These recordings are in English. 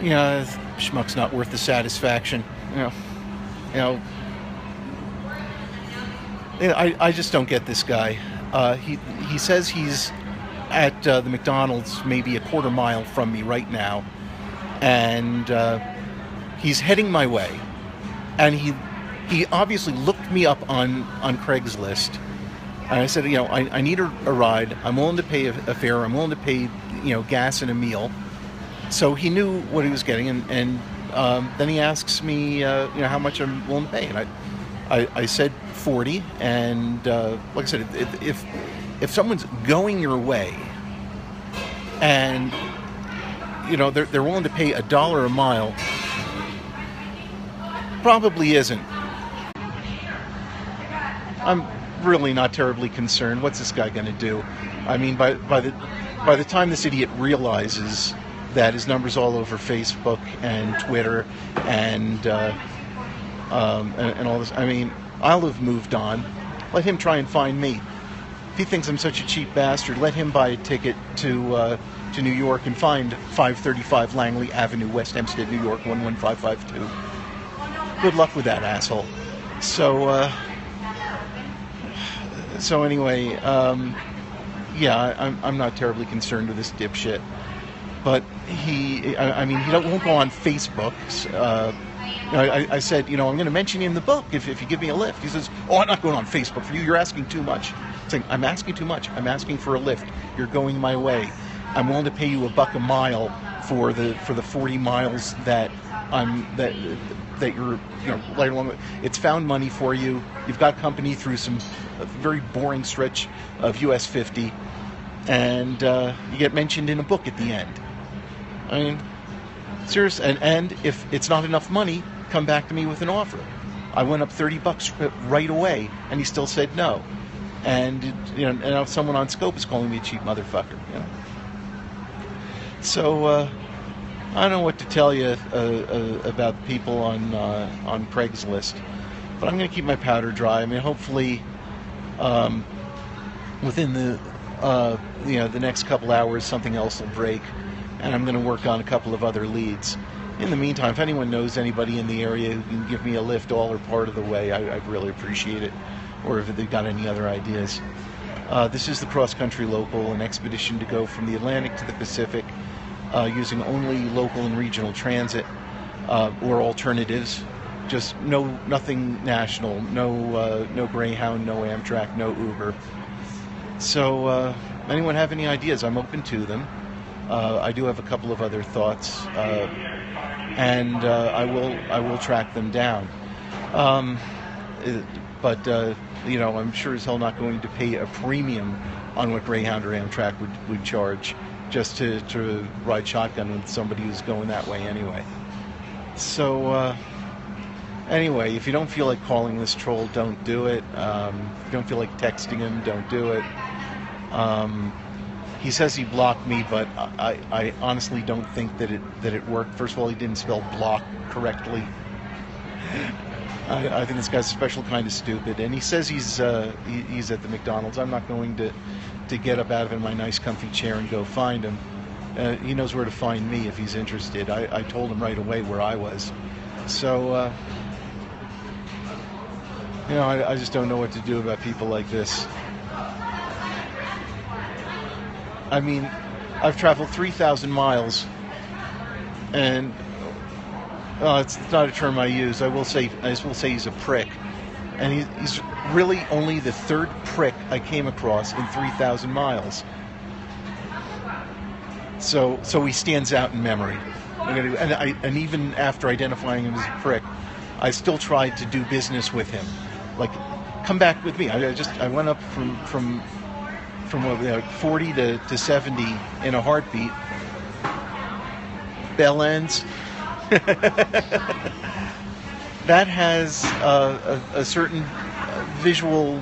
Schmuck's not worth the satisfaction. You know, you know, I just don't get this guy. He says he's at the McDonald's maybe a quarter mile from me right now, and he's heading my way, and he obviously looked me up on Craigslist, and I said, I need a ride. I'm willing to pay a fare. I'm willing to pay gas and a meal. So he knew what he was getting, and then he asks me how much I'm willing to pay, and I said 40, and like I said, if someone's going your way and they're willing to pay $1 a mile, probably isn't. I'm really not terribly concerned. What's this guy going to do? I mean, by the time this idiot realizes that his number's all over Facebook and Twitter and all this, I mean, I'll have moved on. Let him try and find me. If he thinks I'm such a cheap bastard, let him buy a ticket to New York and find 535 Langley Avenue, West Hempstead, New York, 11552. Good luck with that, asshole. So anyway, yeah, I'm not terribly concerned with this dipshit. But he won't go on Facebook. I said, I'm going to mention you in the book if you give me a lift. He says, oh, I'm not going on Facebook for you. You're asking too much. I'm saying, I'm asking too much. I'm asking for a lift. You're going my way. I'm willing to pay you $1 a mile for the 40 miles that you're right along. It's found money for you. You've got company through some very boring stretch of US 50, and you get mentioned in a book at the end. I mean, serious. And if it's not enough money, come back to me with an offer. I went up $30 right away, and he still said no. And and now someone on Scope is calling me a cheap motherfucker. So I don't know what to tell you about people on Craigslist, but I'm going to keep my powder dry. I mean, hopefully, within the next couple hours, something else will break, and I'm going to work on a couple of other leads. In the meantime, if anyone knows anybody in the area who can give me a lift all or part of the way, I'd really appreciate it. Or if they've got any other ideas. This is the Cross Country Local, an expedition to go from the Atlantic to the Pacific using only local and regional transit or alternatives. Just nothing national, no Greyhound, no Amtrak, no Uber. So anyone have any ideas? I'm open to them. I do have a couple of other thoughts, and I will track them down. But I'm sure as hell not going to pay a premium on what Greyhound or Amtrak would charge just to ride shotgun with somebody who's going that way anyway. So anyway, if you don't feel like calling this troll, don't do it. If you don't feel like texting him, don't do it. He says he blocked me, but I honestly don't think that it worked. First of all, he didn't spell block correctly. I think this guy's a special kind of stupid, and he says he's at the McDonald's. I'm not going to get up out of my nice comfy chair and go find him. He knows where to find me if he's interested. I told him right away where I was. So I just don't know what to do about people like this. I mean, I've traveled 3,000 miles, and it's not a term I use. I will say he's a prick, and he's really only the third prick I came across in 3,000 miles. So he stands out in memory. And even after identifying him as a prick, I still tried to do business with him. Like, come back with me. I went up from 40 to 70 in a heartbeat. Bell ends. That has a certain visual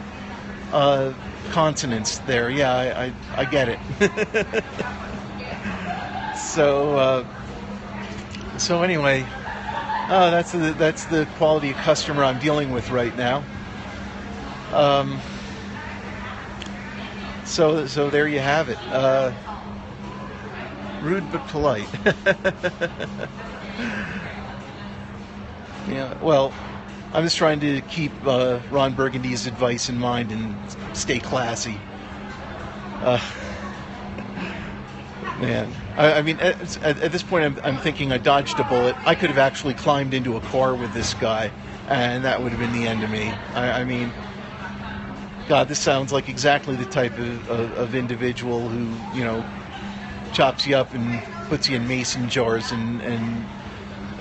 consonance there. Yeah, I get it. So anyway, that's the quality of customer I'm dealing with right now. So there you have it. Rude but polite. Yeah, well, I'm just trying to keep Ron Burgundy's advice in mind and stay classy. Uh, Man, I mean, at this point, I'm thinking I dodged a bullet. I could have actually climbed into a car with this guy, and that would have been the end of me. I mean, God, this sounds like exactly the type of individual who, you know, chops you up and puts you in mason jars and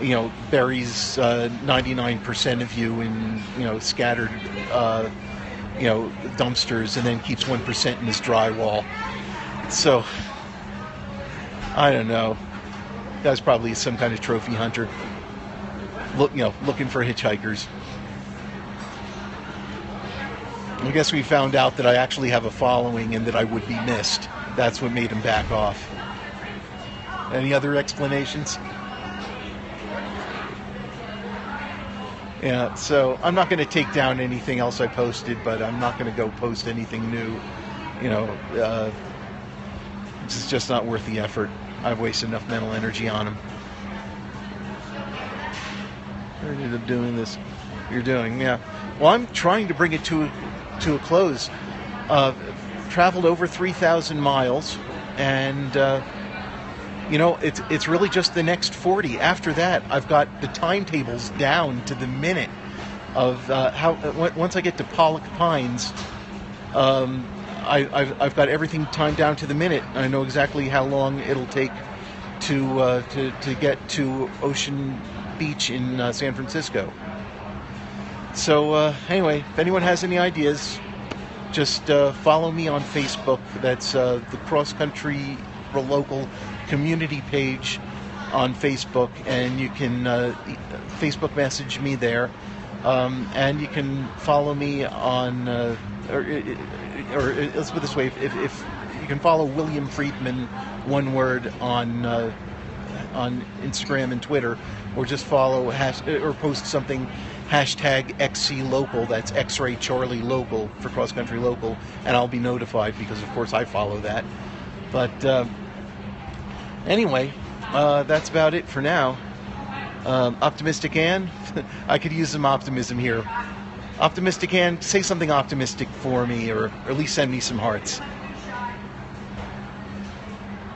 you know, buries 99% of you in, you know, scattered, you know, dumpsters, and then keeps 1% in his drywall. So, I don't know. Guy's probably some kind of trophy hunter. Looking for hitchhikers. I guess we found out that I actually have a following and that I would be missed. That's what made him back off. Any other explanations? Yeah, so I'm not going to take down anything else I posted, but I'm not going to go post anything new. You know, it's just not worth the effort. I've wasted enough mental energy on them. I ended up doing this. You're doing, yeah. Well, I'm trying to bring it to a close. Traveled over 3,000 miles, and you know, it's really just the next 40. After that, I've got the timetables down to the minute of once I get to Pollock Pines. I've got everything timed down to the minute. I know exactly how long it'll take to get to Ocean Beach in San Francisco. So anyway, if anyone has any ideas, just follow me on Facebook. That's the Cross Country Local Community page on Facebook, and you can Facebook message me there, and you can follow me on. Or let's put it this way: if you can follow William Friedman, one word, on Instagram and Twitter, or just follow or post something #XC Local. That's X-Ray Charlie Local for Cross Country Local, and I'll be notified because, of course, I follow that. But anyway, that's about it for now. Optimistic Ann, I could use some optimism here. Optimistic Ann, say something optimistic for me, or at least send me some hearts.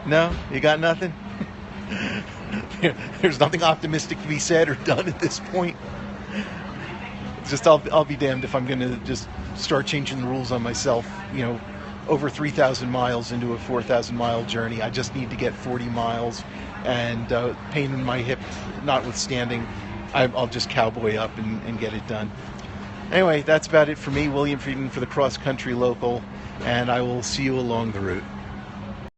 No? You got nothing? There's nothing optimistic to be said or done at this point. Just I'll be damned if I'm going to just start changing the rules on myself. You know, over 3,000 miles into a 4,000-mile journey. I just need to get 40 miles, and pain in my hip notwithstanding, I'll just cowboy up and get it done. Anyway, that's about it for me, William Friedman for the Cross Country Local, and I will see you along the route.